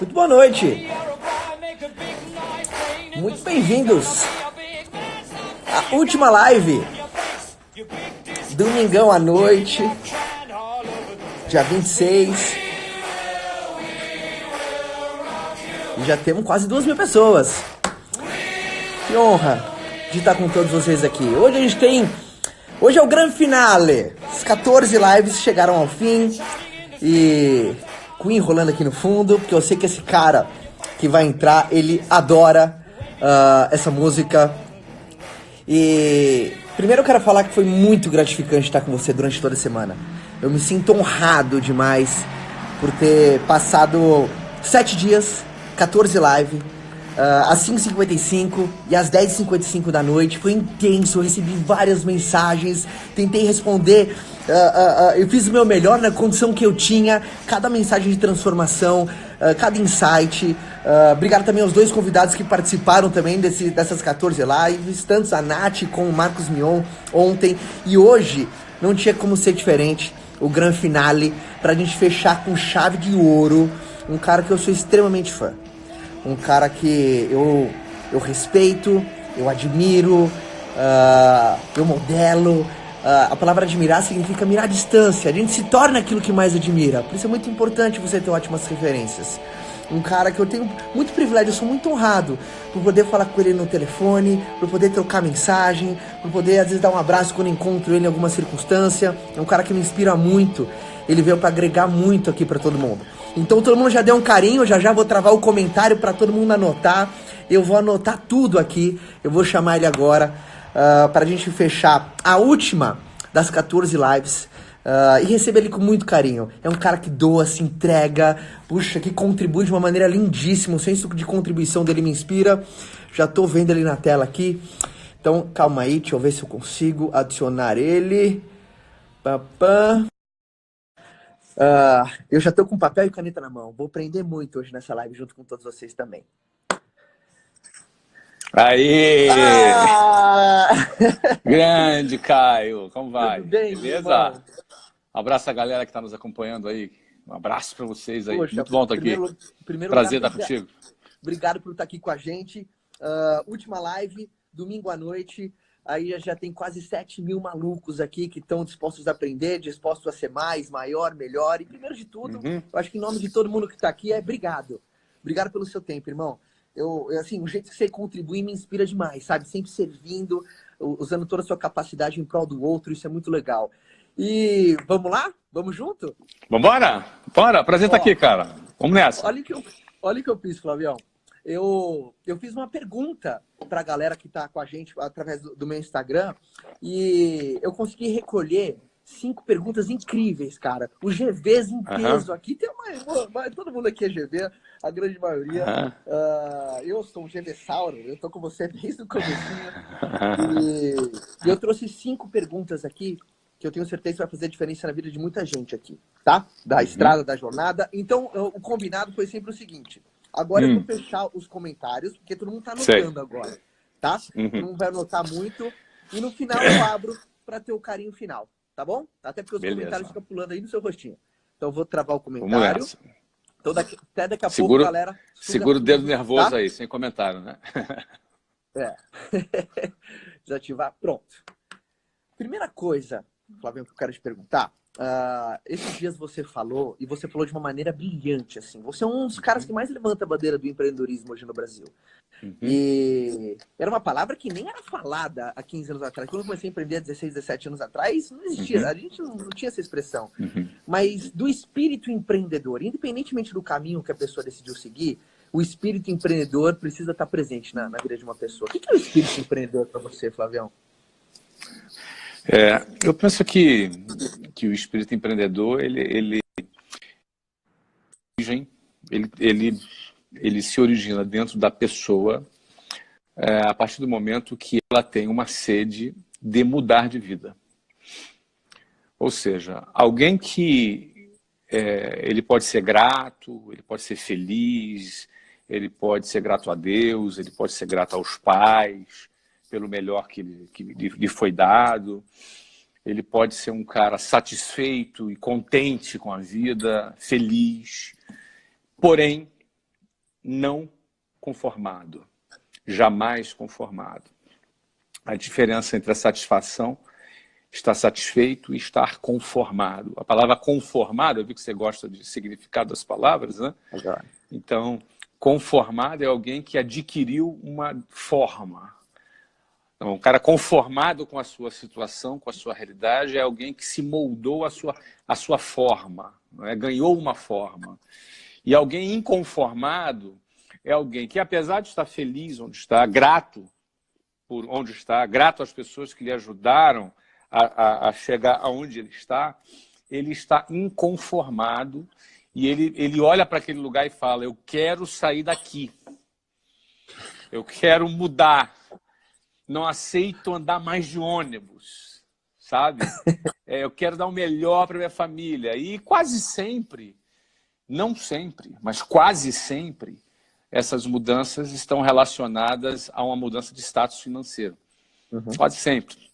Muito boa noite. Muito bem-vindos à última live. Domingão à noite, dia 26. E já temos quase 2.000 pessoas. Que honra de estar com todos vocês aqui. Hoje é o grande finale. As 14 lives chegaram ao fim. E Queen rolando aqui no fundo, porque eu sei que esse cara que vai entrar, ele adora essa música. E primeiro eu quero falar que foi muito gratificante estar com você durante toda a semana. Eu me sinto honrado demais por ter passado 7 dias, 14 lives, às 5h55 e às 10h55 da noite. Foi intenso, eu recebi várias mensagens, tentei responder. Eu fiz o meu melhor na condição que eu tinha, cada mensagem de transformação, cada insight. Obrigado também aos 2 convidados que participaram também dessas 14 lives, tanto a Nath como o Marcos Mion ontem. E hoje não tinha como ser diferente, o grande finale, pra gente fechar com chave de ouro, um cara que eu sou extremamente fã. Um cara que eu respeito, eu admiro, eu modelo. A palavra admirar significa mirar à distância. A gente se torna aquilo que mais admira. Por isso é muito importante você ter ótimas referências. Um cara que eu tenho muito privilégio, eu sou muito honrado por poder falar com ele no telefone, por poder trocar mensagem, por poder às vezes dar um abraço quando encontro ele em alguma circunstância. É um cara que me inspira muito. Ele veio para agregar muito aqui para todo mundo. Então todo mundo já deu um carinho, já vou travar o comentário para todo mundo anotar. Eu vou anotar tudo aqui, eu vou chamar ele agora para a gente fechar a última das 14 lives e receber ele com muito carinho. É um cara que doa, se entrega, puxa, que contribui de uma maneira lindíssima. O senso de contribuição dele me inspira. Já tô vendo ele na tela aqui. Então calma aí, deixa eu ver se eu consigo adicionar ele. Eu já tô com papel e caneta na mão. Vou aprender muito hoje nessa live junto com todos vocês também. Aí! Ah! Grande Caio, como vai? Tudo bem, Beleza? irmão? Um abraço à galera que está nos acompanhando aí. Um abraço para vocês aí. Poxa, Muito bom estar aqui. primeiro Prazer lugar, estar contigo. Obrigado por estar aqui com a gente. Última live, domingo à noite. Aí já tem quase 7.000 malucos aqui que estão dispostos a aprender, dispostos a ser mais, maior, melhor. E primeiro de tudo, eu acho que em nome de todo mundo que está aqui obrigado. Obrigado pelo seu tempo, irmão. Assim, o jeito que você contribui me inspira demais, sabe? Sempre servindo, usando toda a sua capacidade em prol do outro, isso é muito legal. E vamos lá? Vamos junto? Vambora? Bora, prazer estar aqui, cara. Vamos nessa. Olha o que eu fiz, Flavião. Eu fiz uma pergunta para a galera que está com a gente através do meu Instagram e eu consegui recolher 5 perguntas incríveis, cara. Os GVs em peso aqui. Tem todo mundo aqui é GV, a grande maioria. Eu sou um GV-sauro, eu tô com você desde o comecinho. E eu trouxe 5 perguntas aqui que eu tenho certeza que vai fazer diferença na vida de muita gente aqui, tá? Da estrada, da jornada. Então, o combinado foi sempre o seguinte. Agora eu vou fechar os comentários, porque todo mundo tá anotando agora, tá? Todo mundo vai anotar muito. E no final eu abro para ter o carinho final, tá bom? Até porque os comentários ficam pulando aí no seu rostinho. Então eu vou travar o comentário. Então, até daqui a pouco, galera... Segura o dedo nervoso, tá? Aí, sem comentário, né? Desativar. Pronto. Primeira coisa, Flávio, que eu quero te perguntar. Esses dias você falou, e você falou de uma maneira brilhante, assim. Você é um dos caras que mais levanta a bandeira do empreendedorismo hoje no Brasil. E era uma palavra que nem era falada há 15 anos atrás. Quando eu comecei a empreender há 16, 17 anos atrás, isso não existia. A gente não tinha essa expressão. Mas do espírito empreendedor, independentemente do caminho que a pessoa decidiu seguir, o espírito empreendedor precisa estar presente na vida de uma pessoa. O que é o espírito empreendedor para você, Flavião? Eu penso que o espírito empreendedor, ele se origina dentro da pessoa a partir do momento que ela tem uma sede de mudar de vida. Ou seja, alguém que ele pode ser grato, ele pode ser feliz, ele pode ser grato a Deus, ele pode ser grato aos pais, pelo melhor que lhe foi dado. Ele pode ser um cara satisfeito e contente com a vida, feliz. Porém, não conformado. Jamais conformado. A diferença entre a satisfação, estar satisfeito, e estar conformado. A palavra conformado, eu vi que você gosta de significado das palavras, né? Agora. Então, conformado é alguém que adquiriu uma forma. Então, um cara conformado com a sua situação, com a sua realidade, é alguém que se moldou a sua forma, não é? Ganhou uma forma. E alguém inconformado é alguém que, apesar de estar feliz onde está, grato por onde está, grato às pessoas que lhe ajudaram a chegar aonde ele está inconformado, e ele olha para aquele lugar e fala: eu quero sair daqui, eu quero mudar, não aceito andar mais de ônibus, sabe? Eu quero dar o melhor para minha família. E quase sempre, não sempre, mas quase sempre, essas mudanças estão relacionadas a uma mudança de status financeiro. Uhum. Quase sempre.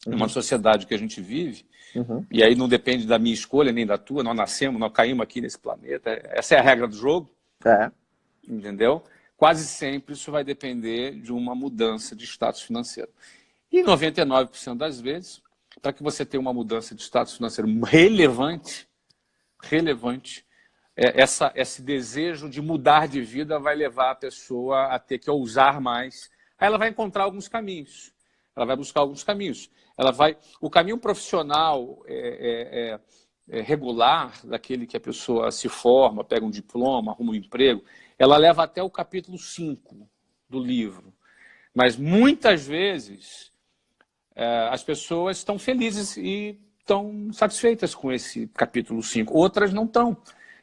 Uhum. Numa sociedade que a gente vive, uhum. E aí não depende da minha escolha nem da tua, nós nascemos, nós caímos aqui nesse planeta, essa é a regra do jogo, entendeu? Quase sempre isso vai depender de uma mudança de status financeiro. E 99% das vezes, para que você tenha uma mudança de status financeiro relevante, esse desejo de mudar de vida vai levar a pessoa a ter que ousar mais. Aí ela vai encontrar alguns caminhos. Ela vai buscar alguns caminhos. O caminho profissional regular, daquele que a pessoa se forma, pega um diploma, arruma um emprego, ela leva até o capítulo 5 do livro. Mas muitas vezes as pessoas estão felizes e estão satisfeitas com esse capítulo 5. Outras não estão.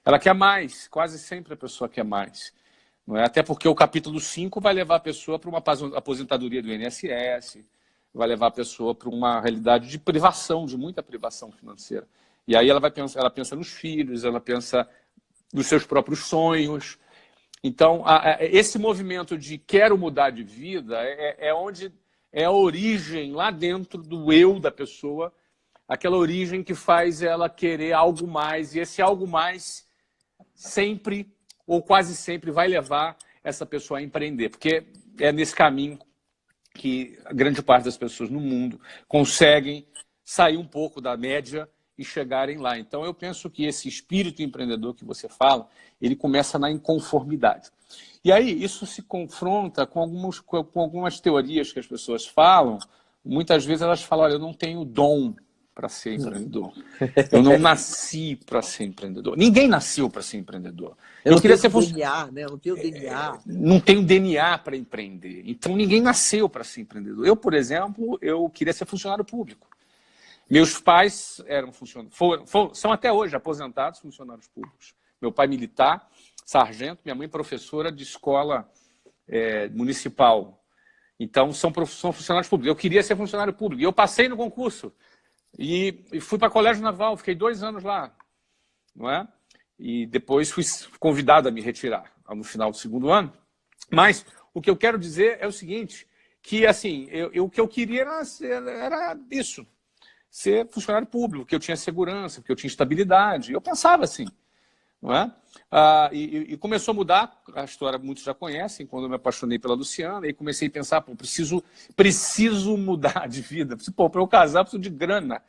Ela quer mais. Quase sempre a pessoa quer mais. Não é? Até porque o capítulo 5 vai levar a pessoa para uma aposentadoria do INSS, vai levar a pessoa para uma realidade de privação, de muita privação financeira. E aí ela pensa nos filhos, ela pensa nos seus próprios sonhos. Então, esse movimento de quero mudar de vida onde é a origem lá dentro do eu da pessoa, aquela origem que faz ela querer algo mais, e esse algo mais sempre, ou quase sempre, vai levar essa pessoa a empreender, porque é nesse caminho que a grande parte das pessoas no mundo conseguem sair um pouco da média e chegarem lá. Então, eu penso que esse espírito empreendedor que você fala, ele começa na inconformidade. E aí, isso se confronta com algumas teorias que as pessoas falam. Muitas vezes elas falam: olha, eu não tenho dom para ser empreendedor. Eu não nasci para ser empreendedor. Ninguém nasceu para ser empreendedor. Eu não queria ser DNA, né? Eu não tenho DNA. Não tenho DNA para empreender. Então, ninguém nasceu para ser empreendedor. Eu, por exemplo, eu queria ser funcionário público. Meus pais eram são até hoje aposentados funcionários públicos. Meu pai militar, sargento, minha mãe professora de escola municipal. Então, são funcionários públicos. Eu queria ser funcionário público. E eu passei no concurso. E fui para colégio naval, fiquei 2 anos lá. Não é? E depois fui convidado a me retirar no final do 2º ano. Mas o que eu quero dizer é o seguinte, que assim, o que eu queria era isso. Ser funcionário público, que eu tinha segurança, que eu tinha estabilidade. Eu pensava assim, não é? E começou a mudar, a história muitos já conhecem, quando eu me apaixonei pela Luciana, e comecei a pensar: pô, preciso mudar de vida. Pô, para eu casar, eu preciso de grana.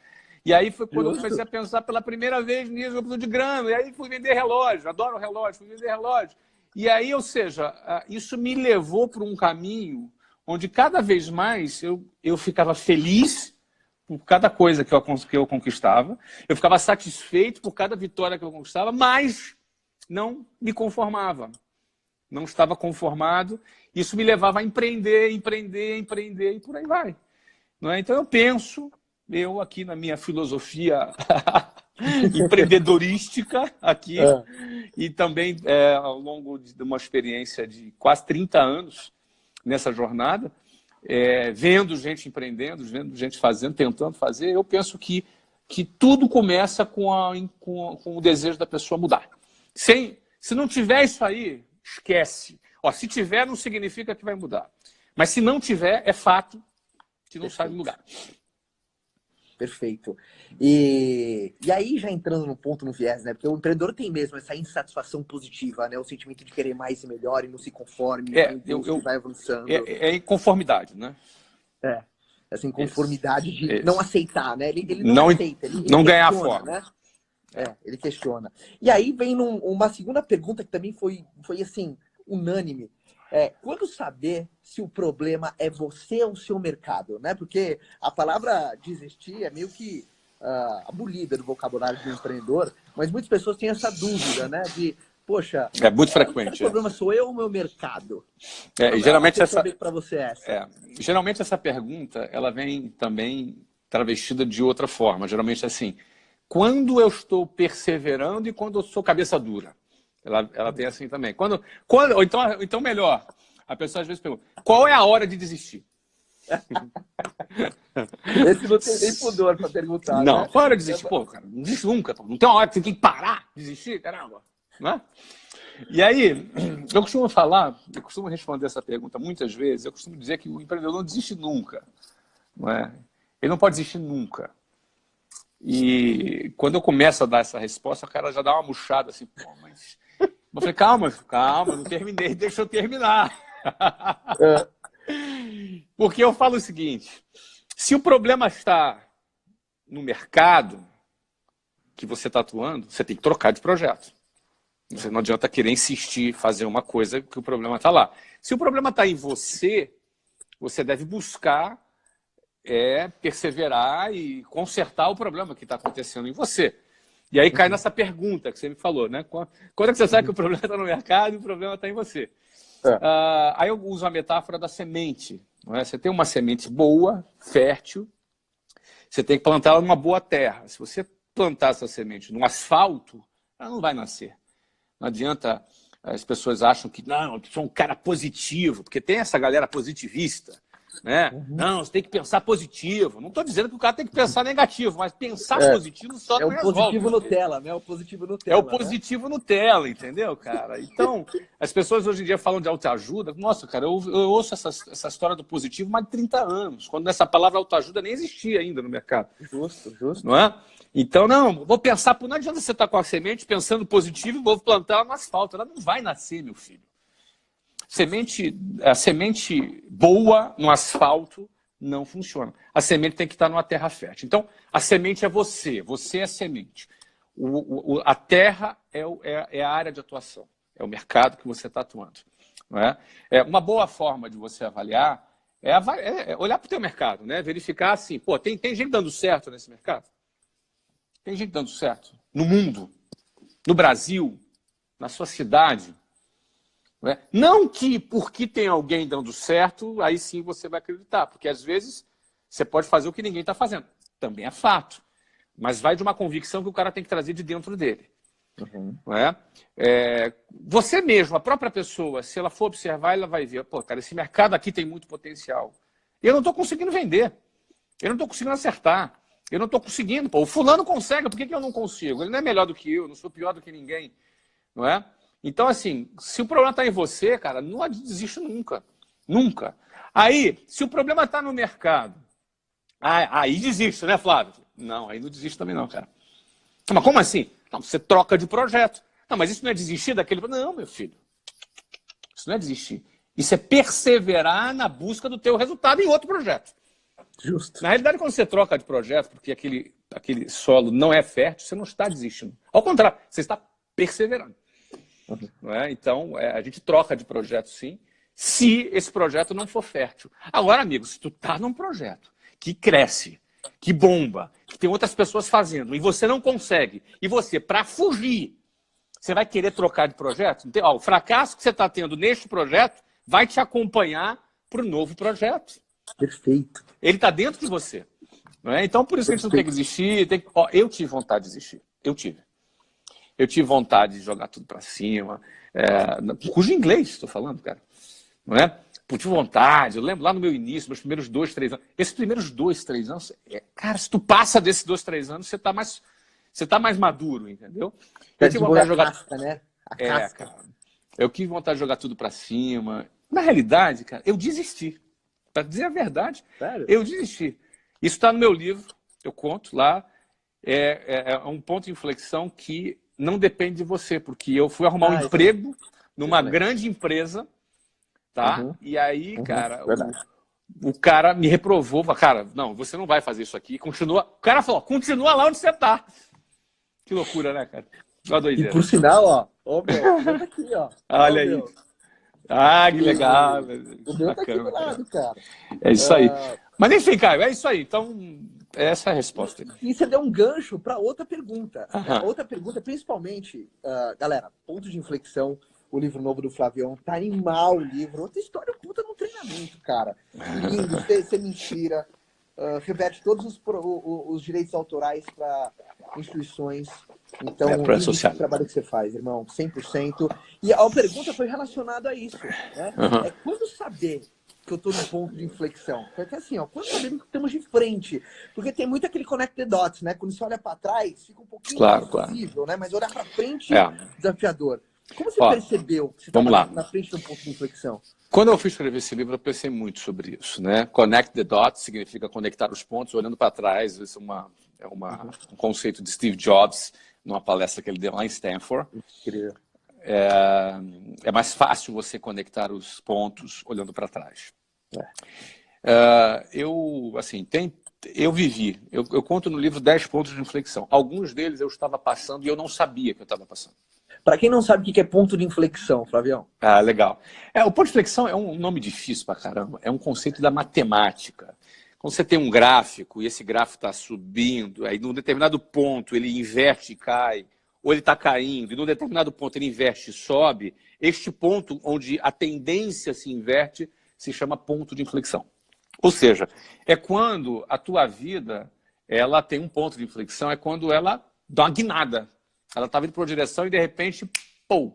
E aí foi quando eu comecei a pensar pela primeira vez nisso: eu preciso de grana. E aí fui vender relógio, adoro relógio, fui vender relógio. E aí, ou seja, isso me levou para um caminho onde cada vez mais eu ficava feliz por cada coisa que eu conquistava, eu ficava satisfeito por cada vitória que eu conquistava, mas não me conformava. Não estava conformado. Isso me levava a empreender, e por aí vai. Não é? Então eu penso, aqui na minha filosofia empreendedorística, aqui, e também ao longo de uma experiência de quase 30 anos nessa jornada, vendo gente empreendendo, vendo gente fazendo, tentando fazer, eu penso que tudo começa com o desejo da pessoa mudar. Se não tiver isso aí, esquece. Se tiver, não significa que vai mudar. Mas se não tiver, é fato que não sai do lugar. perfeito. E aí, já entrando no ponto, no viés, né? Porque o empreendedor tem mesmo essa insatisfação positiva, né? O sentimento de querer mais e melhor e não se conforme, que vai avançando. É inconformidade, né? Essa inconformidade de não Isso. aceitar, né? Ele não aceita, ele não ganhar a questiona, forma. né? Ele questiona. E aí vem uma segunda pergunta que também foi assim, unânime. Quando saber se o problema é você ou o seu mercado, né? Porque a palavra desistir é meio que abolida do vocabulário do empreendedor, mas muitas pessoas têm essa dúvida, né? De, poxa, É muito será que frequente. o problema sou eu ou o meu mercado? E geralmente Geralmente essa pergunta ela vem também travestida de outra forma. Geralmente assim, quando eu estou perseverando e quando eu sou cabeça dura. Ela tem assim também. Ou então melhor, a pessoa às vezes pergunta, qual é a hora de desistir? Esse não tem nem pudor para perguntar, não, né? qual é a hora de desistir? Pô, cara, não desiste nunca. Não tem uma hora que você tem que parar de desistir, caramba. Né? E aí, eu costumo responder essa pergunta muitas vezes, eu costumo dizer que o empreendedor não desiste nunca. Não é? Ele não pode desistir nunca. E quando eu começo a dar essa resposta, o cara já dá uma murchada assim, pô, mas... Eu falei, calma, não terminei, deixa eu terminar. Porque eu falo o seguinte, se o problema está no mercado que você está atuando, você tem que trocar de projeto. Você não adianta querer insistir, fazer uma coisa que o problema está lá. Se o problema está em você, você deve buscar perseverar e consertar o problema que está acontecendo em você. E aí cai nessa pergunta que você me falou, né? Quando é que você sabe que o problema está no mercado e o problema está em você? Aí eu uso a metáfora da semente. Não é? Você tem uma semente boa, fértil, você tem que plantar ela numa boa terra. Se você plantar essa semente no asfalto, ela não vai nascer. Não adianta, as pessoas acham que, não, eu sou um cara positivo, porque tem essa galera positivista. Né? Não, você tem que pensar positivo. Não estou dizendo que o cara tem que pensar negativo, mas pensar positivo só não resolve. É o positivo Nutella, né? O positivo Nutella. É o positivo Nutella, entendeu, cara? Então, as pessoas hoje em dia falam de autoajuda. Nossa, cara, eu ouço essa história do positivo há mais de 30 anos, quando essa palavra autoajuda nem existia ainda no mercado. Justo. Não é? Então, não, vou pensar, não adianta você estar com a semente pensando positivo e vou plantar ela no asfalto. Ela não vai nascer, meu filho. A semente boa no asfalto não funciona. A semente tem que estar numa terra fértil. Então, a semente é você é a semente. A terra é a área de atuação, é o mercado que você está atuando. Não é? Uma boa forma de você avaliar é olhar para o teu mercado, né? Verificar assim, pô, tem gente dando certo nesse mercado? Tem gente dando certo no mundo, no Brasil, na sua cidade. Não que porque tem alguém dando certo, aí sim você vai acreditar, porque às vezes você pode fazer o que ninguém está fazendo. Também é fato. Mas vai de uma convicção que o cara tem que trazer de dentro dele. Não é? Você mesmo, a própria pessoa, se ela for observar, ela vai ver, pô, cara, esse mercado aqui tem muito potencial. E eu não estou conseguindo vender. Eu não estou conseguindo acertar. Eu não estou conseguindo. Pô, o fulano consegue, por que eu não consigo? Ele não é melhor do que eu, não sou pior do que ninguém. Não é? Então, assim, se o problema está em você, cara, não desiste nunca. Nunca. Aí, se o problema está no mercado, aí desiste, né, Flávio? Não, aí não desiste também não, cara. Mas como assim? Não, você troca de projeto. Não, mas isso não é desistir daquele... Não, meu filho. Isso não é desistir. Isso é perseverar na busca do teu resultado em outro projeto. Justo. Na realidade, quando você troca de projeto, porque aquele solo não é fértil, você não está desistindo. Ao contrário, você está perseverando. Não é? Então, a gente troca de projeto, sim, se esse projeto não for fértil. Agora, amigo, se tu está num projeto que cresce, que bomba, que tem outras pessoas fazendo, e você não consegue, e você, para fugir, você vai querer trocar de projeto? O fracasso que você está tendo neste projeto vai te acompanhar para o novo projeto. Perfeito. Ele está dentro de você. Não é? Então, por isso que a gente não tem que desistir. Eu tive vontade de desistir. Eu tive vontade de jogar tudo para cima. Cujo inglês, estou falando, cara. Não é? Tive vontade. Eu lembro lá no meu início, meus primeiros 2, 3 anos. Esses primeiros 2, 3 anos, cara, se tu passa desses 2, 3 anos, você tá mais maduro, entendeu? Eu tive vontade de jogar. Casca, né? A casca. Cara, eu tive vontade de jogar tudo para cima. Na realidade, cara, eu desisti. Para dizer a verdade, Sério? eu desisti. Isso está no meu livro. eu conto lá, é um ponto de inflexão que não depende de você, porque eu fui arrumar um emprego numa grande empresa, tá? E aí, cara, o cara me reprovou, falou, cara, não, você não vai fazer isso aqui. Continua. O cara falou, continua lá onde você tá. Que loucura, né, cara? Uma doideira. E por sinal, ó, meu tá aqui, ó. Olha aí. Ah, que legal. O meu tá aqui do lado, cara. É isso aí. Mas enfim, Caio, é isso aí. Então, essa é a resposta. E você deu um gancho para outra pergunta. Outra pergunta, principalmente, galera, ponto de inflexão, o livro novo do Flavião, tá animal o livro. Outra história oculta no treinamento, cara. Lindo, você me inspira. Reverte todos os direitos autorais para instituições. Então, o trabalho que você faz, irmão, 100%. E a pergunta foi relacionada a isso, né? É quando saber que eu estou no ponto de inflexão? Porque assim, ó, quando saber que estamos de frente? Porque tem muito aquele connect the dots, né? Quando você olha para trás, fica um pouquinho impossível, né? Mas olhar para frente, desafiador. Como você percebeu que você estava na frente de um ponto de inflexão? Quando eu fui escrever esse livro, eu pensei muito sobre isso, né? Connect the dots significa conectar os pontos olhando para trás. Isso é um conceito de Steve Jobs, numa palestra que ele deu lá em Stanford. Incrível. É mais fácil você conectar os pontos olhando para trás. Eu conto no livro 10 pontos de inflexão. Alguns deles eu estava passando e eu não sabia que eu estava passando. Para quem não sabe o que é ponto de inflexão, Flavião. Ah, legal. O ponto de inflexão é um nome difícil pra caramba. É um conceito da matemática. Quando você tem um gráfico e esse gráfico está subindo, aí num determinado ponto ele inverte e cai, ou ele está caindo, e num determinado ponto ele inverte e sobe, este ponto onde a tendência se inverte se chama ponto de inflexão. Ou seja, é quando a tua vida ela tem um ponto de inflexão, é quando ela dá uma guinada. Ela está vindo para uma direção e, de repente, pô!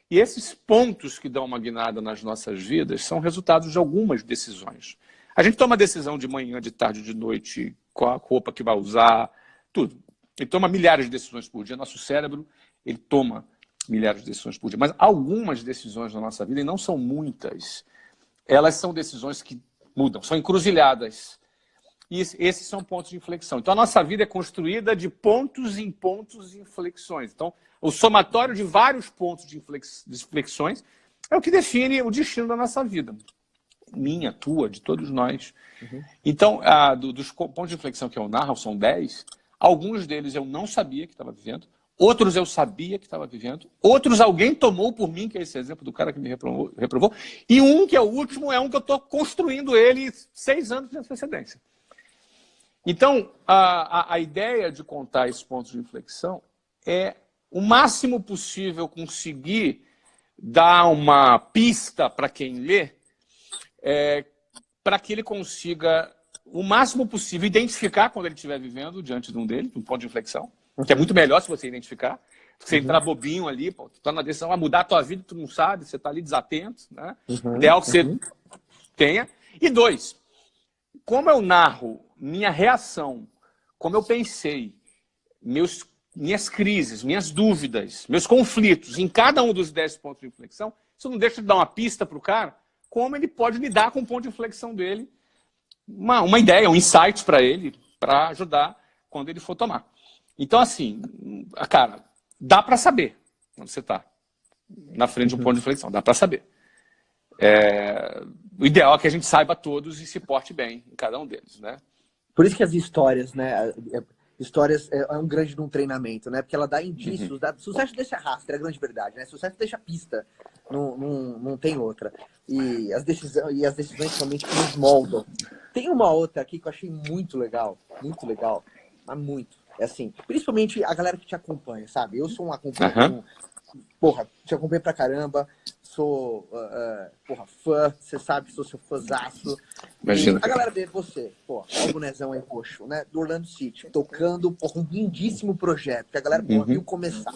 E esses pontos que dão uma guinada nas nossas vidas são resultados de algumas decisões. A gente toma decisão de manhã, de tarde, de noite, qual a roupa que vai usar, tudo. Ele toma milhares de decisões por dia. Nosso cérebro, ele toma milhares de decisões por dia. Mas algumas decisões na nossa vida, e não são muitas, elas são decisões que mudam, são encruzilhadas. E esses são pontos de inflexão. Então, a nossa vida é construída de pontos em pontos e inflexões. Então, o somatório de vários pontos de inflexões é o que define o destino da nossa vida. Minha, tua, de todos nós. Então, dos pontos de inflexão que eu narro, são 10, alguns deles eu não sabia que estava vivendo, outros eu sabia que estava vivendo, outros alguém tomou por mim, que é esse exemplo do cara que me reprovou, e um, que é o último, é um que eu estou construindo ele 6 anos de antecedência. Então, a ideia de contar esses pontos de inflexão é o máximo possível conseguir dar uma pista para quem lê, para que ele consiga, o máximo possível, identificar quando ele estiver vivendo diante de um ponto de inflexão, que é muito melhor se você identificar. Você entrar bobinho ali, está na decisão, vai mudar a tua vida, tu não sabe, você está ali desatento, né? Ideal que você tenha. E 2, como eu narro minha reação, como eu pensei, minhas crises, minhas dúvidas, meus conflitos em cada um dos 10 pontos de inflexão, isso não deixa de dar uma pista para o cara como ele pode lidar com o ponto de inflexão dele, uma ideia, um insight para ele, para ajudar quando ele for tomar. Então, assim, cara, dá para saber onde você está na frente de um ponto de inflexão, dá para saber. O ideal é que a gente saiba todos e se porte bem em cada um deles, né? Por isso que as histórias, né? Histórias é um grande de um treinamento, né? Porque ela dá indícios, sucesso deixa rastro, é a grande verdade, né? Sucesso deixa pista, não tem outra. E as decisões somente que nos moldam. Tem uma outra aqui que eu achei muito legal, mas muito. É assim, principalmente a galera que te acompanha, sabe? Eu sou um acompanhante, porra, te acompanho pra caramba, sou, fã, você sabe que sou seu fãzaço. Imagina. A galera vê você, ó o bonezão aí roxo, né? Do Orlando City, tocando um lindíssimo projeto, que a galera viu começar.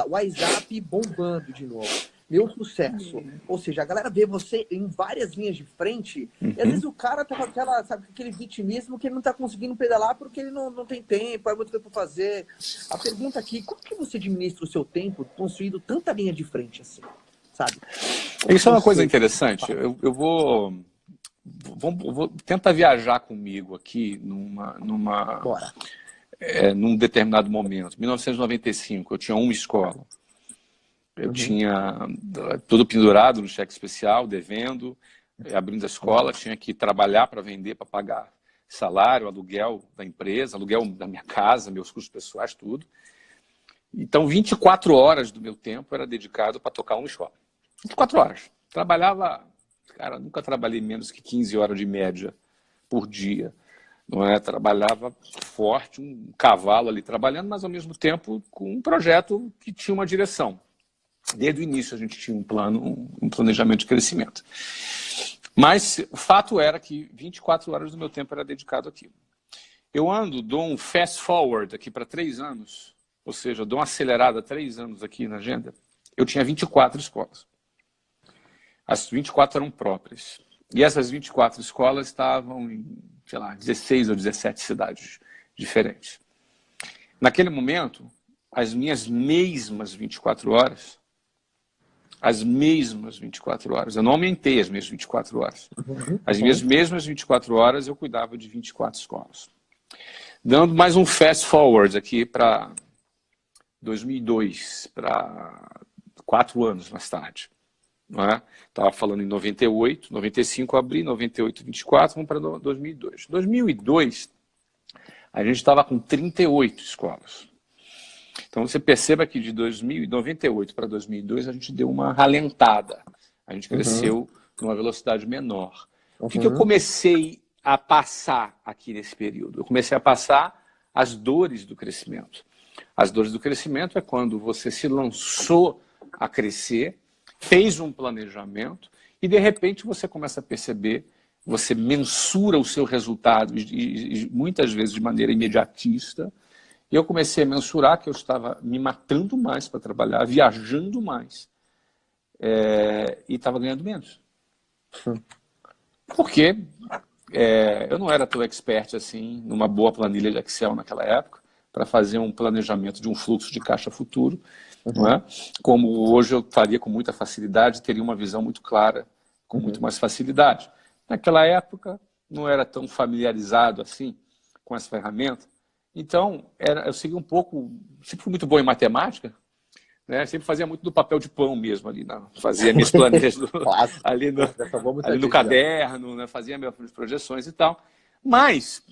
O WhatsApp bombando de novo. Meu sucesso. Ou seja, a galera vê você em várias linhas de frente, e às vezes o cara tá com aquele vitimismo que ele não tá conseguindo pedalar porque ele não tem tempo, é muito tempo pra fazer. A pergunta aqui, como que você administra o seu tempo construindo tanta linha de frente assim? Sabe? Isso é uma coisa interessante. Eu vou tenta viajar comigo aqui Bora. num determinado momento. 1995, eu tinha uma escola. Eu tinha tudo pendurado no cheque especial, devendo, abrindo a escola, tinha que trabalhar para vender, para pagar salário, aluguel da empresa, aluguel da minha casa, meus custos pessoais, tudo. Então, 24 horas do meu tempo era dedicado para tocar uma escola. 24 horas. Trabalhava, cara, nunca trabalhei menos que 15 horas de média por dia. Não é? Trabalhava forte, um cavalo ali trabalhando, mas ao mesmo tempo com um projeto que tinha uma direção. Desde o início a gente tinha um plano, um planejamento de crescimento. Mas o fato era que 24 horas do meu tempo era dedicado àquilo. Eu dou um fast forward aqui para 3 anos, ou seja, dou uma acelerada 3 anos aqui na agenda. Eu tinha 24 escolas. As 24 eram próprias. E essas 24 escolas estavam em, sei lá, 16 ou 17 cidades diferentes. Naquele momento, as minhas mesmas 24 horas, eu não aumentei as minhas 24 horas. As minhas mesmas 24 horas eu cuidava de 24 escolas. Dando mais um fast forward aqui para 2002, para 4 anos mais tarde. Estava falando em 98, 95 eu abri, 98, 24, vamos para 2002. 2002, a gente estava com 38 escolas. Então você perceba que de 98 para 2002 a gente deu uma ralentada. A gente cresceu numa velocidade menor. O que eu comecei a passar aqui nesse período? Eu comecei a passar as dores do crescimento. As dores do crescimento é quando você se lançou a crescer, fez um planejamento e, de repente, você começa a perceber, você mensura o seu resultado, e muitas vezes de maneira imediatista. E eu comecei a mensurar que eu estava me matando mais para trabalhar, viajando mais, e estava ganhando menos. Porque eu não era tão expert assim numa boa planilha de Excel naquela época para fazer um planejamento de um fluxo de caixa futuro. Não é? Como hoje eu faria com muita facilidade, teria uma visão muito clara, com muito mais facilidade. Naquela época, não era tão familiarizado assim com essa ferramenta. Então, eu segui um pouco, sempre fui muito bom em matemática, né? Sempre fazia muito do papel de pão mesmo ali, fazia minhas planilhas ali no caderno, né? Fazia minhas projeções e tal. Mas,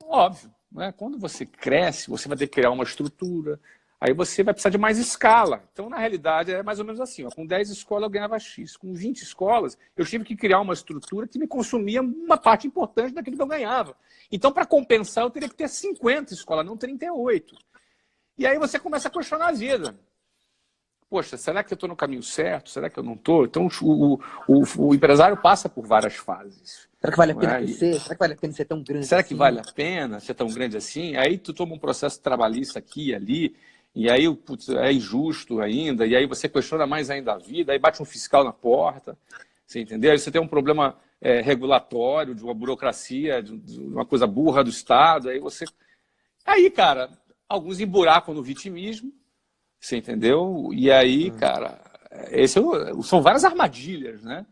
óbvio, né? Quando você cresce, você vai ter que criar uma estrutura, aí você vai precisar de mais escala. Então, na realidade, é mais ou menos assim. Com 10 escolas eu ganhava X. Com 20 escolas, eu tive que criar uma estrutura que me consumia uma parte importante daquilo que eu ganhava. Então, para compensar, eu teria que ter 50 escolas, não 38. E aí você começa a questionar a vida. Poxa, será que eu estou no caminho certo? Será que eu não estou? Então, o empresário passa por váriras fases. Será que vale a pena crescer? Será que vale a pena ser tão grande Será que vale a pena ser tão grande assim? Aí tu toma um processo trabalhista aqui e ali, e aí putz, é injusto ainda, e aí você questiona mais ainda a vida, aí bate um fiscal na porta, você entendeu? Aí você tem um problema regulatório, de uma burocracia, de uma coisa burra do Estado, aí você... Aí, cara, alguns emburacam no vitimismo, você entendeu? E aí, cara, são várias armadilhas, né?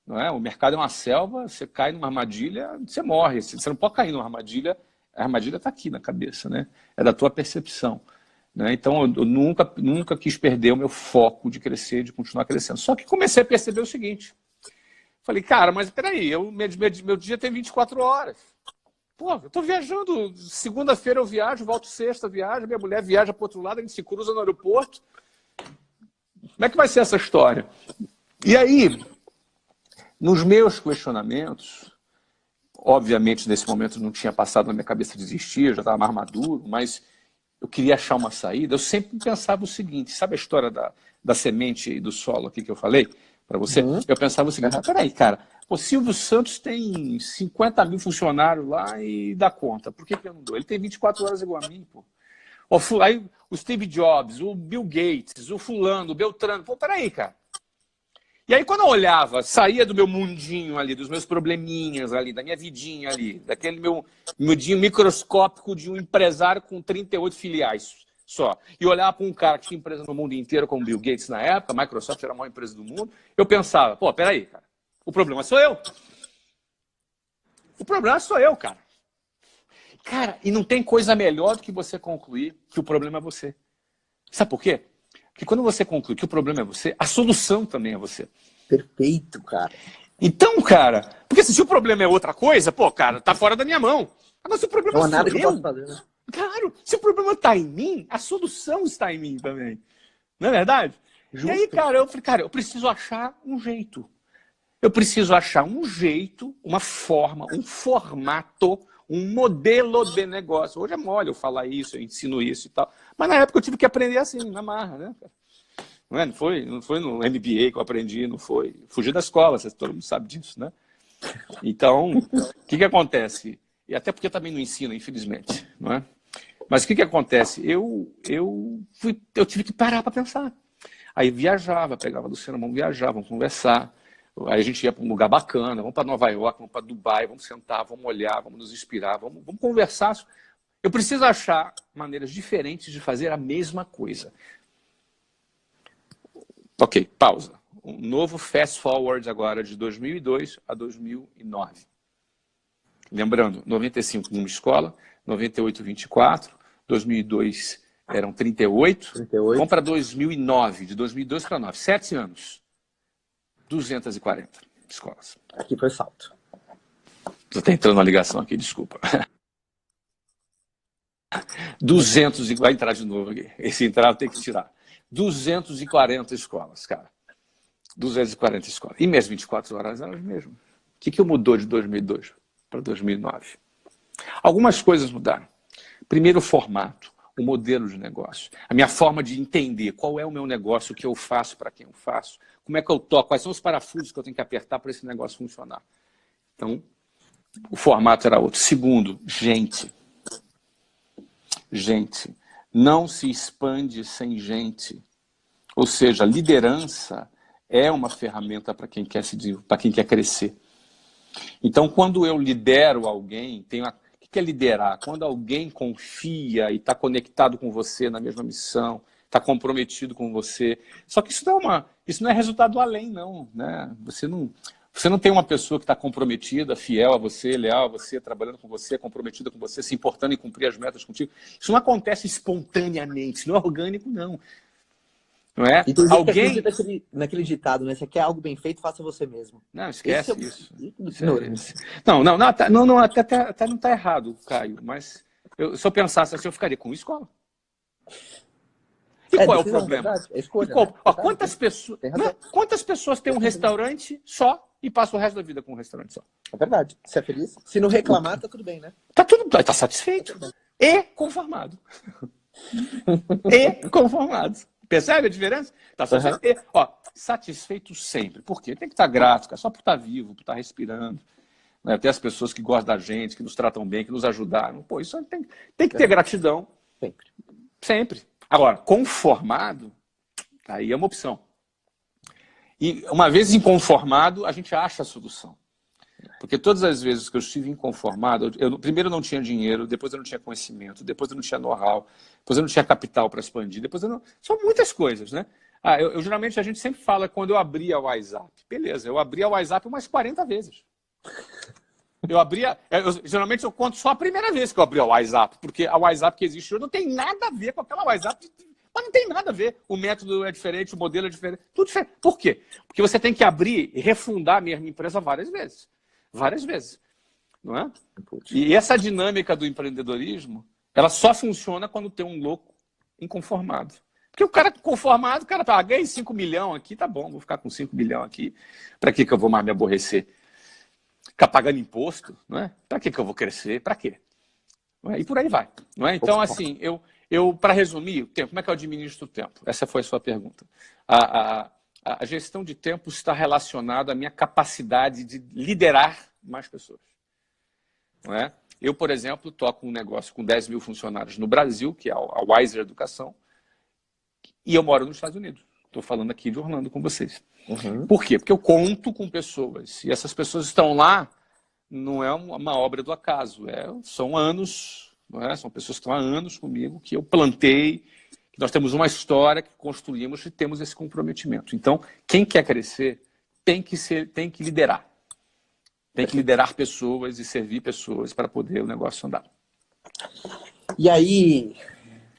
Não é? O mercado é uma selva, você cai numa armadilha, você morre. Você não pode cair numa armadilha, a armadilha está aqui na cabeça, né? É da tua percepção. Né? Então, eu nunca quis perder o meu foco de crescer, de continuar crescendo. Só que comecei a perceber o seguinte. Falei, cara, mas peraí, meu dia tem 24 horas. Pô, eu estou viajando, segunda-feira eu viajo, volto sexta, viajo, minha mulher viaja para o outro lado, a gente se cruza no aeroporto. Como é que vai ser essa história? E aí, nos meus questionamentos, obviamente nesse momento não tinha passado na minha cabeça desistir, eu já estava mais maduro, mas eu queria achar uma saída. Eu sempre pensava o seguinte, sabe a história da semente e do solo aqui que eu falei para você? Eu pensava o seguinte, peraí, cara, o Silvio Santos tem 50 mil funcionários lá e dá conta. Por que eu não dou? Ele tem 24 horas igual a mim, pô. Aí o Steve Jobs, o Bill Gates, o fulano, o Beltrano. Pô, peraí, cara. E aí quando eu olhava, saía do meu mundinho ali, dos meus probleminhas ali, da minha vidinha ali, daquele meu mundinho microscópico de um empresário com 38 filiais só. E olhava para um cara que tinha empresa no mundo inteiro, como o Bill Gates na época, a Microsoft era a maior empresa do mundo, eu pensava, pô, peraí, cara. O problema sou eu. O problema sou eu, cara. Cara, e não tem coisa melhor do que você concluir que o problema é você. Sabe por quê? Porque quando você conclui que o problema é você, a solução também é você. Perfeito, cara. Então, cara, porque se o problema é outra coisa, pô, cara, tá fora da minha mão. Agora, se o problema Não há nada sou que eu possa fazer, né? claro, se o problema tá em mim, a solução está em mim também. Não é verdade? Justo. E aí, cara, eu falei, cara, eu preciso achar um jeito. Eu preciso achar um jeito, uma forma, um formato, um modelo de negócio. Hoje é mole eu falar isso, eu ensino isso e tal. Mas na época eu tive que aprender assim, na marra, né? Não foi no MBA que eu aprendi, não foi. Fugir da escola, todo mundo sabe disso, né? Então, o que acontece? E até porque também não ensina, infelizmente, não é? Mas o que acontece? Eu tive que parar para pensar. Aí viajava, pegava do cinema, vamos viajar, vamos conversar. Aí a gente ia para um lugar bacana, vamos para Nova York, vamos para Dubai, vamos sentar, vamos olhar, vamos nos inspirar, vamos conversar. Eu preciso achar maneiras diferentes de fazer a mesma coisa. Ok, pausa. Um novo fast forward agora de 2002 a 2009. Lembrando, 95 numa escola, 98, 24, 2002 eram 38. Vamos para 2009, de 2002 para 2009, 7 anos. 240 escolas. Aqui foi salto. Estou tentando uma ligação aqui, desculpa. 200 vai entrar de novo aqui. Esse entrar eu tenho que tirar. 240 escolas, cara. 240 escolas. E minhas 24 horas eram as mesmas. O que mudou de 2002 para 2009? Algumas coisas mudaram. Primeiro, o formato, o modelo de negócio. A minha forma de entender qual é o meu negócio, o que eu faço, para quem eu faço, como é que eu toco, quais são os parafusos que eu tenho que apertar para esse negócio funcionar. Então, o formato era outro. Segundo, gente. Gente. Não se expande sem gente. Ou seja, liderança é uma ferramenta para quem quer se desenvolver, para quem quer crescer. Então, quando eu lidero alguém, o que é liderar? Quando alguém confia e está conectado com você na mesma missão, está comprometido com você. Só que isso não é resultado do além, não. Né? Você não tem uma pessoa que está comprometida, fiel a você, leal a você, trabalhando com você, comprometida com você, se importando em cumprir as metas contigo. Isso não acontece espontaneamente, isso não é orgânico, não. Não é? E tem gente que acredita naquele ditado, né? Você quer algo bem feito, faça você mesmo. Não, esquece isso. Não, até não está errado, Caio, mas se eu pensasse assim, eu ficaria com escola. E qual é o problema? É escolha, quantas pessoas têm um restaurante só e passam o resto da vida com um restaurante só? É verdade. Você é feliz? Se não reclamar, tá tudo bem, né? Tá satisfeito. E conformado. E conformado. Percebe a diferença? Tá satisfeito. Satisfeito sempre. Por quê? Tem que estar grato, cara, só por estar vivo, por estar respirando. Né? Ter as pessoas que gostam da gente, que nos tratam bem, que nos ajudaram. Pô, isso tem que ter gratidão. Sempre. Sempre. Agora, conformado, aí é uma opção. E uma vez inconformado, a gente acha a solução. Porque todas as vezes que eu estive inconformado, primeiro eu não tinha dinheiro, depois eu não tinha conhecimento, depois eu não tinha know-how, depois eu não tinha capital para expandir, depois eu não... São muitas coisas, né? Geralmente a gente sempre fala quando eu abria o WhatsApp. Beleza, eu abria o WhatsApp umas 40 vezes. Geralmente eu conto só a primeira vez que eu abri o WhatsApp, porque a WhatsApp que existe hoje não tem nada a ver com aquela WhatsApp, mas não tem nada a ver. O método é diferente, o modelo é diferente, tudo diferente. Por quê? Porque você tem que abrir e refundar a mesma empresa várias vezes. Várias vezes. Não é? E essa dinâmica do empreendedorismo, ela só funciona quando tem um louco inconformado. Porque o cara conformado, o cara ganhei 5 milhões aqui, tá bom, vou ficar com 5 milhões aqui. Para que eu vou mais me aborrecer? Ficar pagando imposto, não é? Para que eu vou crescer? Para quê? E por aí vai. Não é? Então, assim, eu para resumir, o tempo, como é que eu administro o tempo? Essa foi a sua pergunta. A gestão de tempo está relacionada à minha capacidade de liderar mais pessoas. Não é? Eu, por exemplo, toco um negócio com 10 mil funcionários no Brasil, que é a Wiser Educação, e eu moro nos Estados Unidos. Estou falando aqui de Orlando com vocês. Uhum. Por quê? Porque eu conto com pessoas, e essas pessoas estão lá, não é uma obra do acaso, são anos, não é? São pessoas que estão há anos comigo, que eu plantei, nós temos uma história que construímos e temos esse comprometimento. Então, quem quer crescer tem que liderar. Tem que liderar pessoas e servir pessoas para poder o negócio andar. E aí,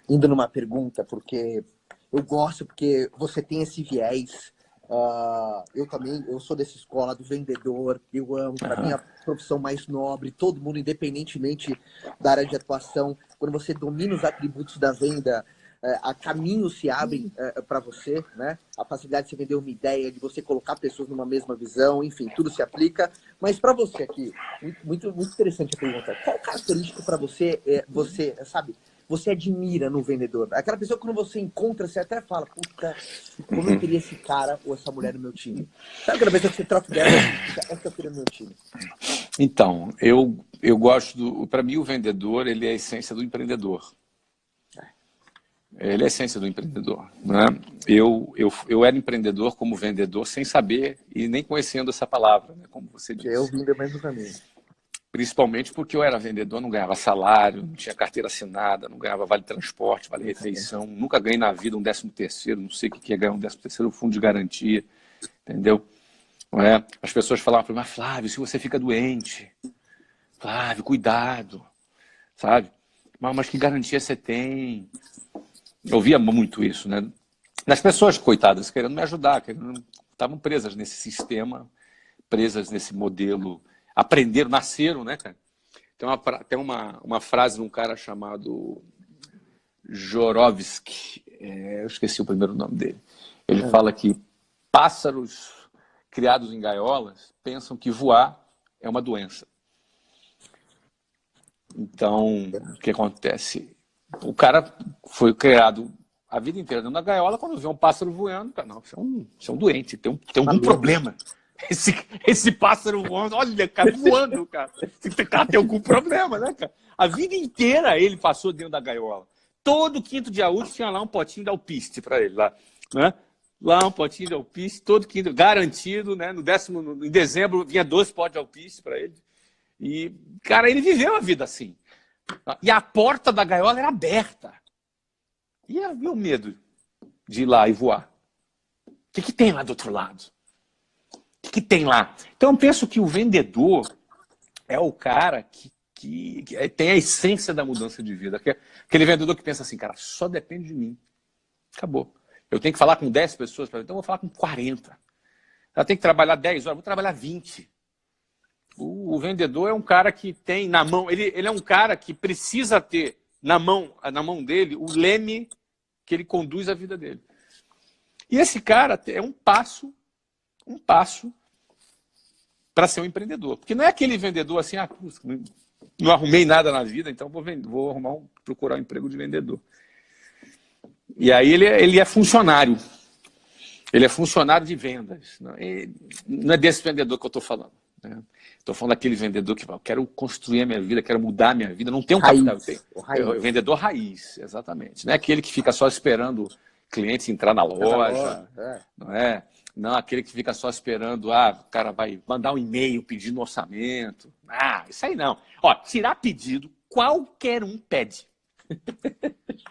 indo numa pergunta, porque eu gosto, porque você tem esse viés. Eu também, eu sou dessa escola do vendedor, eu amo, para mim, a profissão mais nobre, todo mundo, independentemente da área de atuação, quando você domina os atributos da venda, caminhos se abrem para você, né? A facilidade de você vender uma ideia, de você colocar pessoas numa mesma visão, enfim, tudo se aplica. Mas para você aqui, muito interessante a pergunta. Qual característica para você, sabe, você admira no vendedor? Aquela pessoa que quando você encontra, você até fala, puta, como eu queria esse cara ou essa mulher no meu time. Sabe aquela pessoa que você troca ideia? Essa eu queria no meu time. Então, eu gosto para mim o vendedor, ele é a essência do empreendedor. Ele é a essência do empreendedor, né? Eu era empreendedor como vendedor sem saber e nem conhecendo essa palavra, né? Como você disse. Eu vim do mesmo caminho. Principalmente porque eu era vendedor, não ganhava salário, não tinha carteira assinada, não ganhava vale transporte, vale refeição, nunca ganhei na vida um 13º, não sei o que é ganhar um 13º, fundo de garantia, entendeu? Não é? As pessoas falavam para mim, mas Flávio, se você fica doente, Flávio, cuidado, sabe? Mas que garantia você tem? Eu ouvia muito isso, né? Das pessoas, coitadas, querendo me ajudar, estavam presas nesse sistema, presas nesse modelo, aprenderam, nasceram, né, cara? Tem uma frase de um cara chamado Jorovski, eu esqueci o primeiro nome dele. Ele fala que pássaros criados em gaiolas pensam que voar é uma doença. Então, o que acontece? O cara foi criado a vida inteira dentro da gaiola, quando vê um pássaro voando, cara, não, você é um doente, tem algum problema. Esse pássaro voando, olha, cara, voando, cara. Esse cara tem algum problema, né, cara? A vida inteira ele passou dentro da gaiola. Todo quinto dia útil tinha lá um potinho de alpiste para ele, lá, né? Lá um potinho de alpiste, todo quinto, garantido, né? Em dezembro vinha 12 potes de alpiste para ele. E, cara, ele viveu a vida assim. E a porta da gaiola era aberta. E o medo de ir lá e voar. O que tem lá do outro lado? O que tem lá? Então eu penso que o vendedor é o cara que tem a essência da mudança de vida. Aquele vendedor que pensa assim, cara, só depende de mim. Acabou. Eu tenho que falar com 10 pessoas, então eu vou falar com 40. Eu tenho que trabalhar 10 horas, vou trabalhar 20. O vendedor é um cara que tem na mão, ele é um cara que precisa ter na mão dele o leme que ele conduz a vida dele. E esse cara é um passo para ser um empreendedor. Porque não é aquele vendedor assim, não arrumei nada na vida, então vou procurar um emprego de vendedor. E aí ele é funcionário. Ele é funcionário de vendas. Não é desse vendedor que eu estou falando. Estou falando daquele vendedor que eu quero construir a minha vida, quero mudar a minha vida. Não tem um capital. O vendedor raiz, exatamente. Não é aquele que fica só esperando clientes entrar na loja. Não é? Não, aquele que fica só esperando, o cara vai mandar um e-mail pedindo orçamento. Isso aí não. Ó, tirar pedido, qualquer um pede.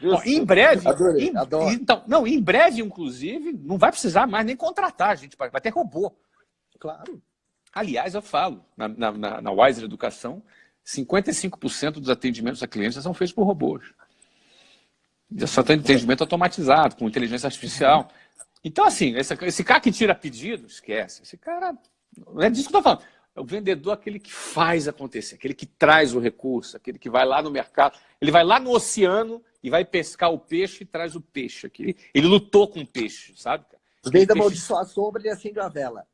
Ó, em breve, adoro. Então, em breve, inclusive, não vai precisar mais nem contratar, a gente vai ter robô. Claro. Aliás, eu falo, na Wiser Educação, 55% dos atendimentos a clientes já são feitos por robôs. Já só tem atendimento automatizado, com inteligência artificial. Então, assim, esse cara que tira pedido, esquece. Esse cara, não é disso que eu estou falando. É o vendedor, aquele que faz acontecer, aquele que traz o recurso, aquele que vai lá no mercado, ele vai lá no oceano e vai pescar o peixe e traz o peixe. Ele lutou com o peixe, sabe? Em vez de amaldiçoar a sombra, ele acende a vela.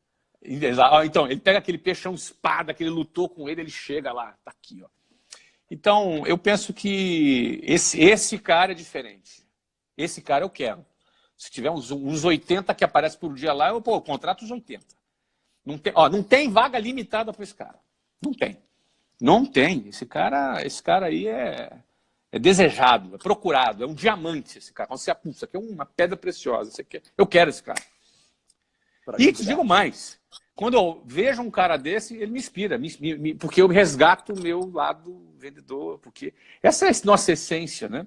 Então, ele pega aquele peixão espada que ele lutou com ele, ele chega lá, tá aqui, ó. Então, eu penso que esse cara é diferente. Esse cara eu quero. Se tiver uns 80 que aparecem por dia lá, eu contrato os 80. Não tem vaga limitada para esse cara. Não tem. Não tem. Esse cara aí é desejado, é procurado, é um diamante esse cara. Quando você apunta, isso aqui é uma pedra preciosa. Eu quero esse cara. E te digo mais. Quando eu vejo um cara desse, ele me inspira, porque eu resgato o meu lado vendedor, porque essa é a nossa essência, né?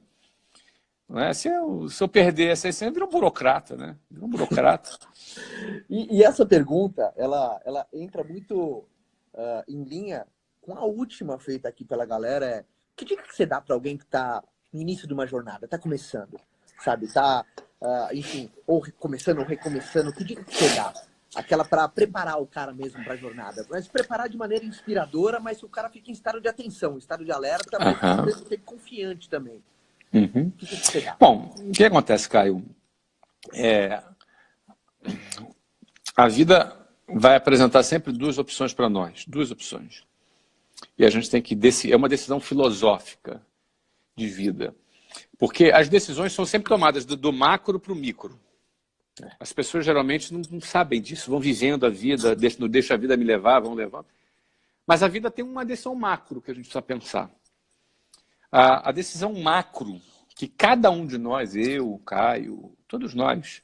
Não é? Se eu perder essa essência, eu viro um burocrata, né? Viro um burocrata. E essa pergunta, ela entra muito em linha com a última feita aqui pela galera, que dica que você dá para alguém que está no início de uma jornada, está começando, sabe? Tá, enfim, ou começando ou recomeçando, que dica que você dá? Aquela para preparar o cara mesmo para a jornada. Mas preparar de maneira inspiradora, mas que o cara fique em estado de atenção, em estado de alerta, mas ao mesmo tempo confiante também. Uhum. O que você dá? Bom, o que acontece, Caio? A vida vai apresentar sempre duas opções para nós. Duas opções. E a gente tem que decidir. É uma decisão filosófica de vida. Porque as decisões são sempre tomadas do macro para o micro. As pessoas geralmente não sabem disso, vão vivendo a vida, não deixa a vida me levar, vão levando. Mas a vida tem uma decisão macro que a gente precisa pensar. A decisão macro, que cada um de nós, eu, Caio, todos nós,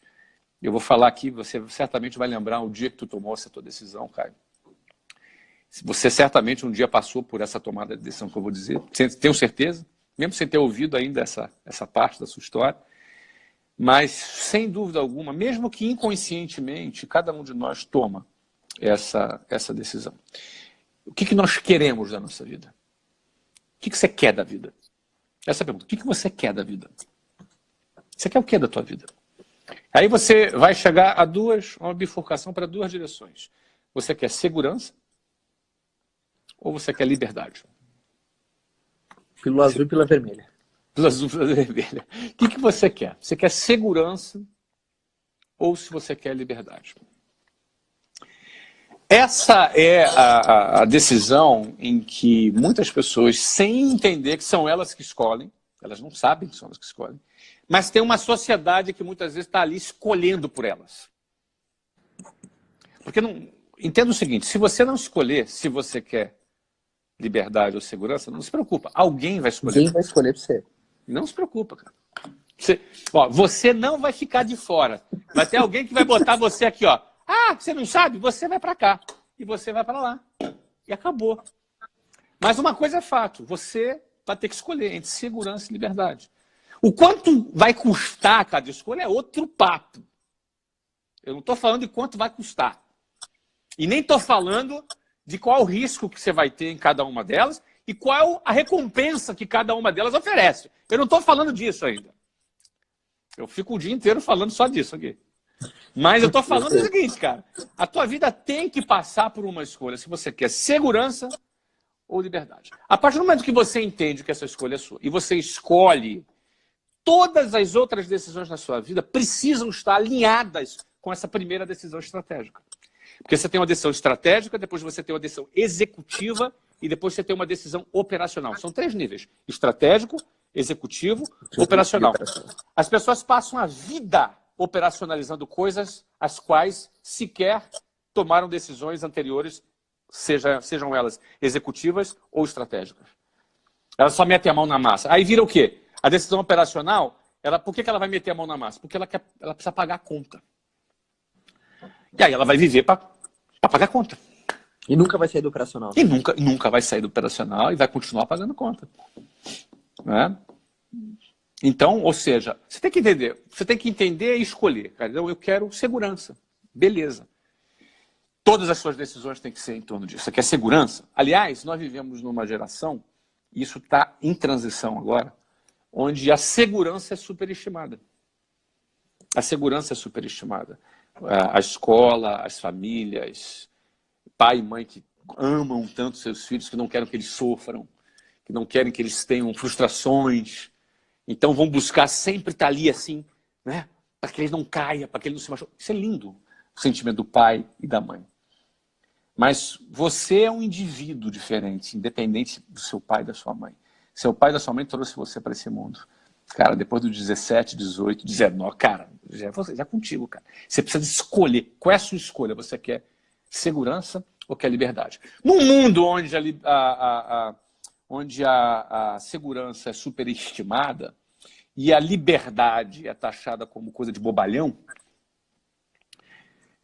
eu vou falar aqui, você certamente vai lembrar o dia que tu tomou essa tua decisão, Caio. Você certamente um dia passou por essa tomada de decisão que eu vou dizer, tenho certeza, mesmo sem ter ouvido ainda essa parte da sua história. Mas, sem dúvida alguma, mesmo que inconscientemente, cada um de nós toma essa decisão. O que nós queremos da nossa vida? O que você quer da vida? Essa é a pergunta. O que você quer da vida? Você quer o que da tua vida? Aí você vai chegar a uma bifurcação para duas direções. Você quer segurança ou você quer liberdade? Pílula azul e pílula vermelha. Pílula azul, pílula vermelha. O que você quer? Você quer segurança ou se você quer liberdade? Essa é a decisão em que muitas pessoas, sem entender que são elas que escolhem, elas não sabem que são elas que escolhem, mas tem uma sociedade que muitas vezes está ali escolhendo por elas. Porque entenda o seguinte, se você não escolher se você quer liberdade ou segurança, não se preocupa, alguém vai escolher. Alguém vai escolher para você. Não se preocupa, cara. Você não vai ficar de fora. Vai ter alguém que vai botar você aqui, ó. Ah, você não sabe? Você vai para cá. E você vai para lá. E acabou. Mas uma coisa é fato. Você vai ter que escolher entre segurança e liberdade. O quanto vai custar cada escolha é outro papo. Eu não estou falando de quanto vai custar. E nem estou falando de qual o risco que você vai ter em cada uma delas e qual a recompensa que cada uma delas oferece. Eu não estou falando disso ainda. Eu fico o dia inteiro falando só disso aqui. Mas eu estou falando o seguinte, cara. A tua vida tem que passar por uma escolha. Se você quer segurança ou liberdade. A partir do momento que você entende que essa escolha é sua e você escolhe, todas as outras decisões na sua vida precisam estar alinhadas com essa primeira decisão estratégica. Porque você tem uma decisão estratégica, depois você tem uma decisão executiva e depois você tem uma decisão operacional. São 3 níveis. Estratégico, executivo, operacional. As pessoas passam a vida operacionalizando coisas as quais sequer tomaram decisões anteriores, sejam elas executivas ou estratégicas. Elas só metem a mão na massa. Aí vira o quê? A decisão operacional, por que ela vai meter a mão na massa? Porque ela precisa pagar a conta. E aí ela vai viver para pagar a conta. E nunca vai sair do operacional. E nunca vai sair do operacional e vai continuar pagando conta. Né? Então, ou seja, você tem que entender e escolher. Cara. Eu quero segurança. Beleza. Todas as suas decisões têm que ser em torno disso. Você quer segurança? Aliás, nós vivemos numa geração, e isso está em transição agora, onde a segurança é superestimada. A segurança é superestimada. A escola, as famílias, pai e mãe que amam tanto seus filhos, que não querem que eles sofram, que não querem que eles tenham frustrações. Então vão buscar sempre estar ali assim, né? Para que eles não caiam, para que eles não se machuquem. Isso é lindo, o sentimento do pai e da mãe. Mas você é um indivíduo diferente, independente do seu pai e da sua mãe. Seu pai e da sua mãe trouxe você para esse mundo. Cara, depois dos 17, 18, 19, cara, já é contigo, cara. Você precisa escolher. Qual é a sua escolha? Você quer segurança ou quer liberdade? Num mundo onde a segurança é superestimada e a liberdade é taxada como coisa de bobalhão,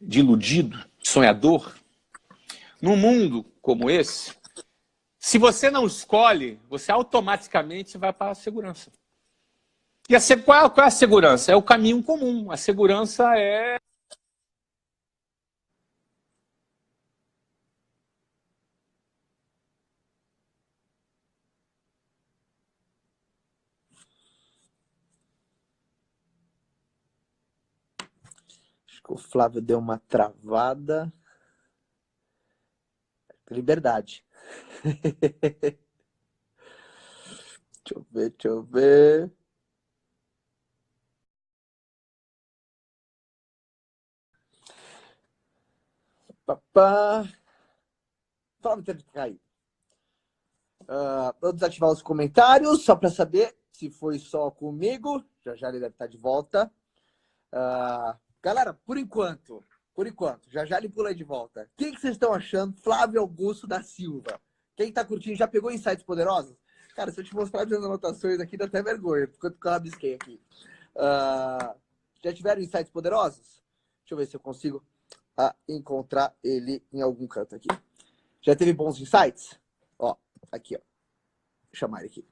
de iludido, sonhador, num mundo como esse, se você não escolhe, você automaticamente vai para a segurança. E qual é a segurança? É o caminho comum. A segurança é O Flávio deu uma travada. Liberdade. Deixa eu ver. Papá. Flávio teve que cair. Vou desativar os comentários, só para saber se foi só comigo. Já ele deve estar de volta. Galera, por enquanto, já ele pula aí de volta. O que vocês estão achando? Flávio Augusto da Silva. Quem tá curtindo, já pegou insights poderosos? Cara, se eu te mostrar as anotações aqui, dá até vergonha, enquanto que eu rabisquei aqui. Já tiveram insights poderosos? Deixa eu ver se eu consigo encontrar ele em algum canto aqui. Já teve bons insights? Ó, aqui, ó. Vou chamar ele aqui.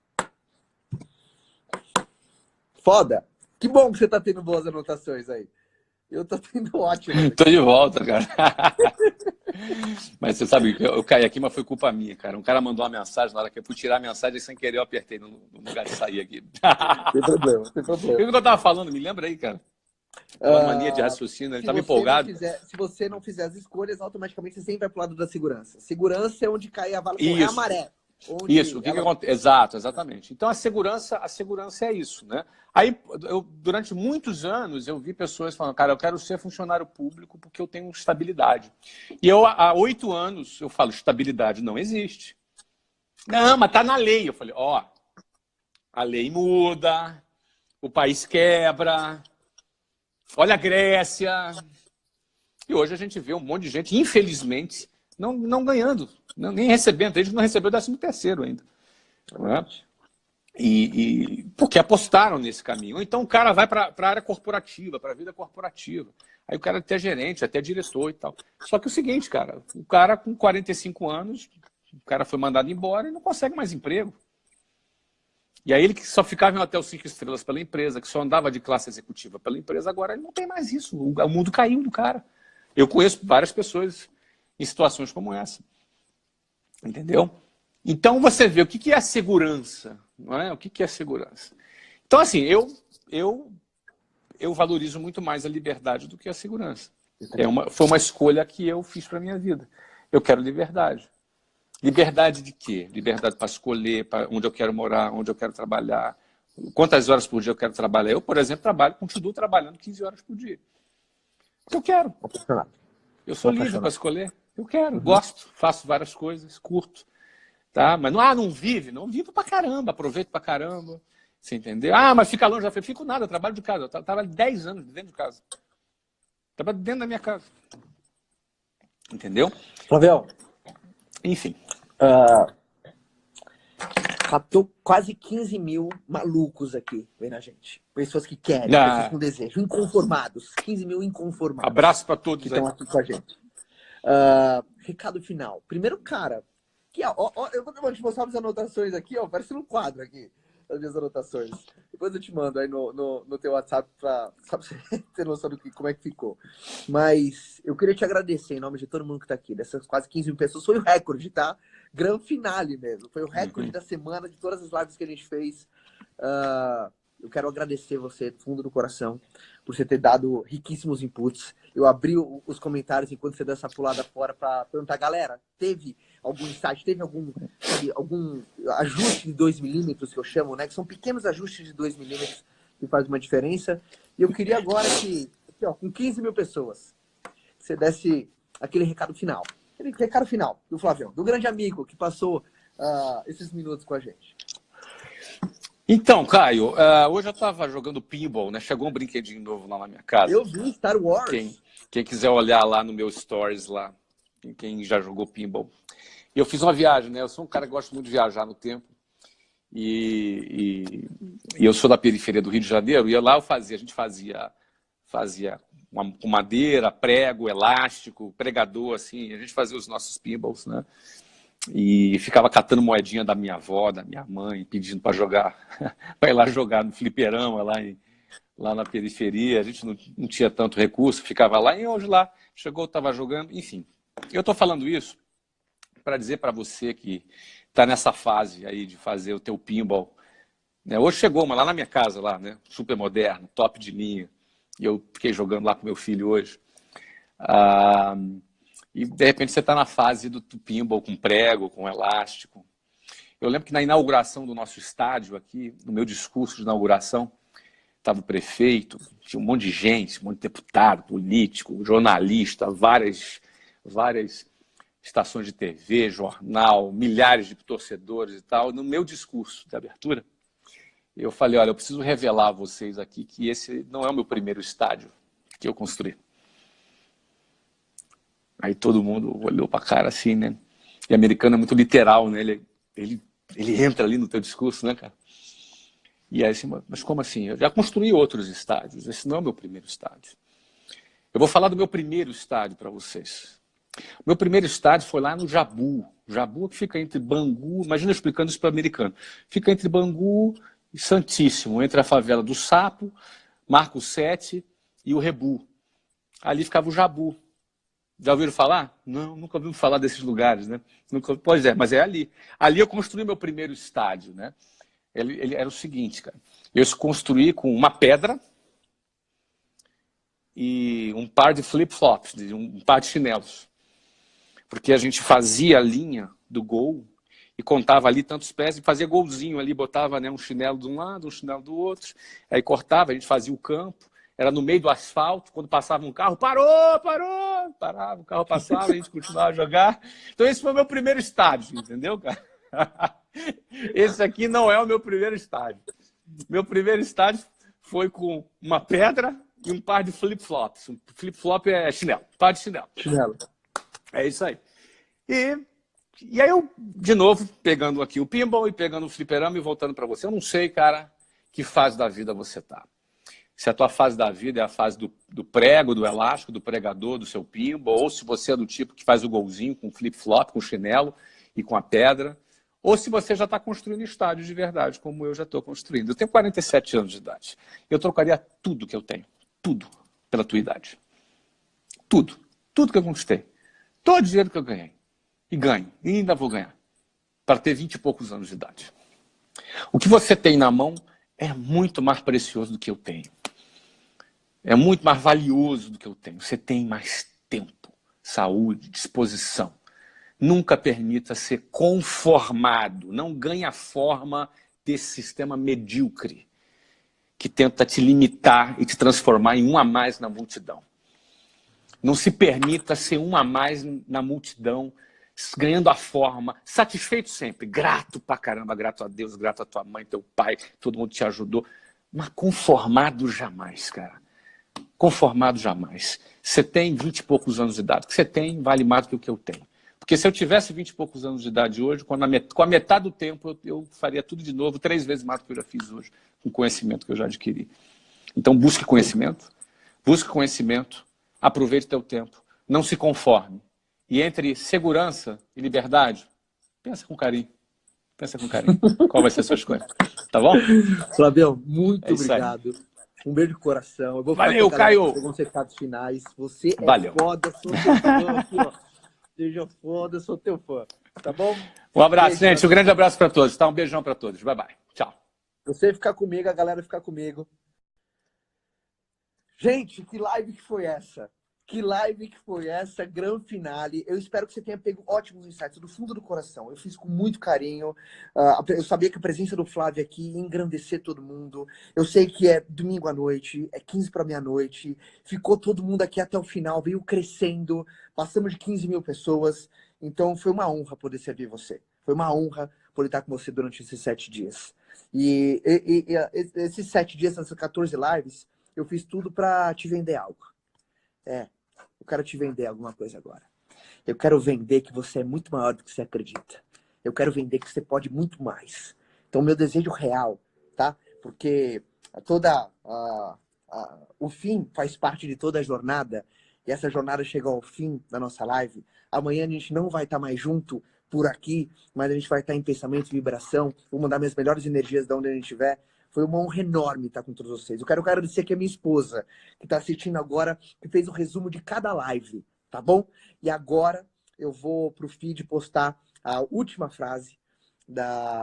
Foda! Que bom que você tá tendo boas anotações aí. Eu tô tendo ótimo. Tô de volta, cara. Mas você sabe, eu caí aqui, mas foi culpa minha, cara. Um cara mandou uma mensagem, na hora que eu fui tirar a mensagem, sem querer eu apertei no lugar de sair aqui. Tem problema, tem problema. O que eu tava falando? Me lembra aí, cara. Uma mania de raciocínio, ele tava empolgado. Se você não fizer as escolhas, automaticamente você sempre vai pro lado da segurança. Segurança é onde cai a vala, é a maré. Isso, o que acontece? Exato, exatamente. Então a segurança é isso, né? Aí, durante muitos anos, eu vi pessoas falando, cara, eu quero ser funcionário público porque eu tenho estabilidade. E eu, há 8 anos, eu falo, estabilidade não existe. Não, mas tá na lei. Eu falei, ó, a lei muda, o país quebra, olha a Grécia. E hoje a gente vê um monte de gente, infelizmente, não ganhando, nem recebendo. Tem gente que não recebeu o 13º ainda. Né? E porque apostaram nesse caminho. Ou então o cara vai para a área corporativa, para a vida corporativa. Aí o cara é até gerente, até diretor e tal. Só que é o seguinte, cara, o cara com 45 anos, o cara foi mandado embora e não consegue mais emprego. E aí ele que só ficava em hotel 5 estrelas pela empresa, que só andava de classe executiva pela empresa, agora ele não tem mais isso. O mundo caiu do cara. Eu conheço várias pessoas em situações como essa. Entendeu? Então você vê o que é a segurança, não é? O que é a segurança? Então, assim, eu valorizo muito mais a liberdade do que a segurança. Foi uma escolha que eu fiz para a minha vida. Eu quero liberdade. Liberdade de quê? Liberdade para escolher onde eu quero morar, onde eu quero trabalhar, quantas horas por dia eu quero trabalhar. Eu, por exemplo, continuo trabalhando 15 horas por dia. Porque eu quero. Eu sou livre para escolher. Eu quero, gosto, faço várias coisas, curto. Tá? Mas não vive? Não vivo pra caramba, aproveito pra caramba. Você entendeu? Mas fica longe. Eu fico nada, eu trabalho de casa. Eu trabalho 10 anos dentro de casa. Trabalho dentro da minha casa. Entendeu? Flavião. Enfim. Captou quase 15 mil malucos aqui, vendo a gente. Pessoas que querem, pessoas com desejo, inconformados. 15 mil inconformados. Abraço para todos que estão aqui com a gente. Recado final. Primeiro, cara, aqui, ó, eu vou te mostrar as anotações aqui, ó, parece um quadro aqui, as minhas anotações. Depois eu te mando aí no teu WhatsApp pra você ter noção do como é que ficou. Mas eu queria te agradecer em nome de todo mundo que tá aqui, dessas quase 15 mil pessoas. Foi o recorde, tá? Gran finale mesmo. Foi o recorde da semana, de todas as lives que a gente fez. Eu quero agradecer você, do fundo do coração, por você ter dado riquíssimos inputs. Eu abri os comentários enquanto você deu essa pulada fora para perguntar, galera, teve algum insight, teve algum ajuste de 2 milímetros, que eu chamo, né? Que são pequenos ajustes de 2 milímetros que fazem uma diferença. E eu queria agora que, aqui, ó, com 15 mil pessoas, você desse aquele recado final. Aquele recado final do Flavião, do grande amigo que passou esses minutos com a gente. Então, Caio, hoje eu estava jogando pinball, né? Chegou um brinquedinho novo lá na minha casa. Eu vi Star Wars. Quem quiser olhar lá no meu stories lá, quem já jogou pinball. E eu fiz uma viagem, né? Eu sou um cara que gosta muito de viajar no tempo. E eu sou da periferia do Rio de Janeiro. E lá a gente fazia com madeira, prego, elástico, pregador, assim. A gente fazia os nossos pinballs, né? E ficava catando moedinha da minha avó, da minha mãe, pedindo para jogar, para ir lá jogar no fliperama, lá na periferia. A gente não tinha tanto recurso, ficava lá, e hoje lá, chegou, estava jogando, enfim. Eu estou falando isso para dizer para você que está nessa fase aí de fazer o teu pinball. Né? Hoje chegou uma lá na minha casa, lá, né? Super moderno, top de linha, e eu fiquei jogando lá com meu filho hoje. Ah, e de repente você está na fase do pinball com prego, com elástico. Eu lembro que na inauguração do nosso estádio aqui, no meu discurso de inauguração, estava o prefeito, tinha um monte de gente, um monte de deputado, político, jornalista, várias estações de TV, jornal, milhares de torcedores e tal. No meu discurso de abertura, eu falei, olha, eu preciso revelar a vocês aqui que esse não é o meu primeiro estádio que eu construí. Aí todo mundo olhou para a cara assim, né? E americano é muito literal, né? Ele entra ali no teu discurso, né, cara? E aí assim, mas como assim? Eu já construí outros estádios, esse não é o meu primeiro estádio. Eu vou falar do meu primeiro estádio para vocês. O meu primeiro estádio foi lá no Jabu. Jabu que fica entre Bangu, imagina eu explicando isso para o americano. Fica entre Bangu e Santíssimo, entre a favela do Sapo, Marco 7 e o Rebu. Ali ficava o Jabu. Já ouviram falar? Não, nunca ouviram falar desses lugares, né? Nunca, pois é, mas é ali. Ali eu construí meu primeiro estádio, né? Ele era o seguinte, cara. Eu construí com uma pedra e um par de flip-flops, um par de chinelos. Porque a gente fazia a linha do gol e contava ali tantos pés e fazia golzinho ali, botava, né, um chinelo de um lado, um chinelo do outro, aí cortava, a gente fazia o campo, era no meio do asfalto, quando passava um carro, parava, o carro passava, a gente continuava a jogar. Então esse foi o meu primeiro estádio, entendeu, cara? Esse aqui não é o meu primeiro estádio. Meu primeiro estádio foi com uma pedra e um par de flip-flops. Um flip-flop é chinelo, par de chinelo. Chinelo. É isso aí. E aí eu, de novo, pegando aqui o pinball e pegando o fliperama e voltando para você. Eu não sei, cara, que fase da vida você tá. Se a tua fase da vida é a fase do prego, do elástico, do pregador, do seu pinball, ou se você é do tipo que faz o golzinho com flip-flop, com chinelo e com a pedra, ou se você já está construindo estádio de verdade, como eu já estou construindo. Eu tenho 47 anos de idade. Eu trocaria tudo que eu tenho, tudo, pela tua idade. Tudo. Tudo que eu conquistei. Todo o dinheiro que eu ganhei. E ganho. E ainda vou ganhar. Para ter 20 e poucos anos de idade. O que você tem na mão é muito mais precioso do que eu tenho. É muito mais valioso do que eu tenho. Você tem mais tempo, saúde, disposição. Nunca permita ser conformado. Não ganhe a forma desse sistema medíocre que tenta te limitar e te transformar em um a mais na multidão. Não se permita ser um a mais na multidão, ganhando a forma, satisfeito sempre, grato pra caramba, grato a Deus, grato a tua mãe, teu pai, todo mundo te ajudou, mas conformado jamais, cara. Conformado jamais. Você tem 20 e poucos anos de idade. O que você tem vale mais do que o que eu tenho. Porque se eu tivesse 20 e poucos anos de idade hoje, com a metade do tempo, eu faria tudo de novo, 3 vezes mais do que eu já fiz hoje, com o conhecimento que eu já adquiri. Então, busque conhecimento, aproveite teu tempo, não se conforme. E entre segurança e liberdade, pensa com carinho. Pensa com carinho. Qual vai ser a sua escolha? Tá bom? Flavião, muito obrigado. Um beijo de coração. Eu vou Valeu, Caio. Alguns recados finais. Você Valeu. É foda, sou teu fã aqui, ó. Seja foda, sou teu fã. Tá bom? Um abraço, gente. Um grande abraço para todos. Tá? Um beijão para todos. Bye, bye. Tchau. Você ficar comigo, a galera ficar comigo. Gente, que live que foi essa? Que live que foi essa? Grande finale. Eu espero que você tenha pego ótimos insights do fundo do coração. Eu fiz com muito carinho. Eu sabia que a presença do Flávio aqui ia engrandecer todo mundo. Eu sei que é domingo à noite, é 15 para meia-noite. Ficou todo mundo aqui até o final, veio crescendo. Passamos de 15 mil pessoas. Então foi uma honra poder servir você. Foi uma honra poder estar com você durante esses 7 dias. E esses 7 dias, essas 14 lives, eu fiz tudo para te vender algo. Eu quero te vender alguma coisa agora. Eu quero vender que você é muito maior do que você acredita. Eu quero vender que você pode muito mais. Então, meu desejo real, tá? Porque o fim faz parte de toda a jornada. E essa jornada chega ao fim da nossa live. Amanhã a gente não vai estar mais junto por aqui, mas a gente vai estar em pensamento e vibração. Vou mandar minhas melhores energias de onde a gente estiver. Foi uma honra enorme estar com todos vocês. Eu quero agradecer aqui a minha esposa, que está assistindo agora, que fez o resumo de cada live, tá bom? E agora eu vou pro feed postar a última frase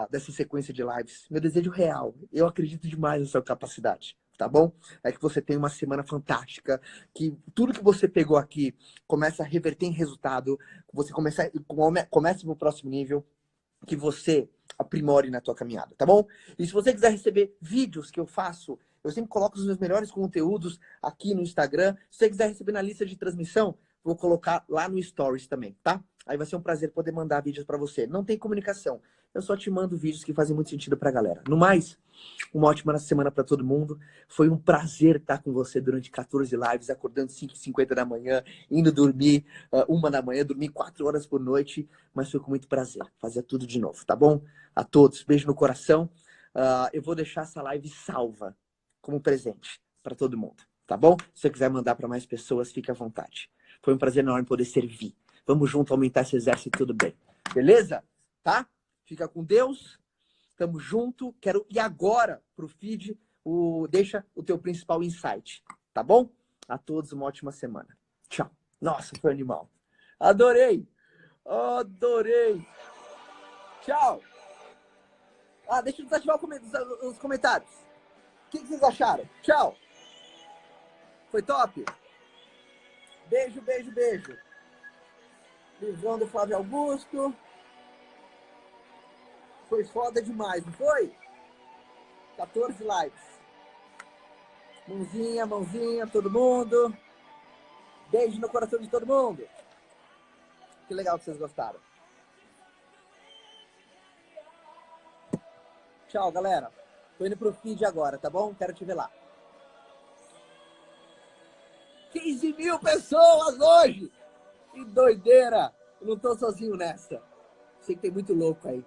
dessa sequência de lives. Meu desejo real. Eu acredito demais na sua capacidade. tá bom? É que você tenha uma semana fantástica, que tudo que você pegou aqui começa a reverter em resultado, você comece no próximo nível, que você aprimore na tua caminhada, tá bom? E se você quiser receber vídeos que eu faço, eu sempre coloco os meus melhores conteúdos aqui no Instagram. Se você quiser receber na lista de transmissão, vou colocar lá no Stories também, tá? Aí vai ser um prazer poder mandar vídeos para você. Não tem comunicação, eu só te mando vídeos que fazem muito sentido pra galera. No mais, uma ótima semana para todo mundo. Foi um prazer estar com você durante 14 lives, acordando 5h50 da manhã, indo dormir 1 da manhã, dormir 4 horas por noite, mas foi com muito prazer fazer tudo de novo, tá bom? A todos, beijo no coração. Eu vou deixar essa live salva como presente para todo mundo, tá bom? Se você quiser mandar para mais pessoas, fique à vontade. Foi um prazer enorme poder servir. Vamos junto aumentar esse exército, tudo bem. Beleza? Tá? Fica com Deus. Tamo junto. Quero ir agora pro feed. Deixa o teu principal insight. Tá bom? A todos uma ótima semana. Tchau. Nossa, foi animal. Adorei. Adorei. Tchau. Deixa eu desativar os comentários. O que vocês acharam? Tchau. Foi top? Beijo, beijo, beijo. Livrão do Flávio Augusto. Foi foda demais, não foi? 14 likes. Mãozinha, mãozinha, todo mundo. Beijo no coração de todo mundo. Que legal que vocês gostaram. Tchau, galera. Tô indo pro feed agora, tá bom? Quero te ver lá. 15 mil pessoas hoje! Que doideira! Eu não tô sozinho nessa. Sei que tem muito louco aí.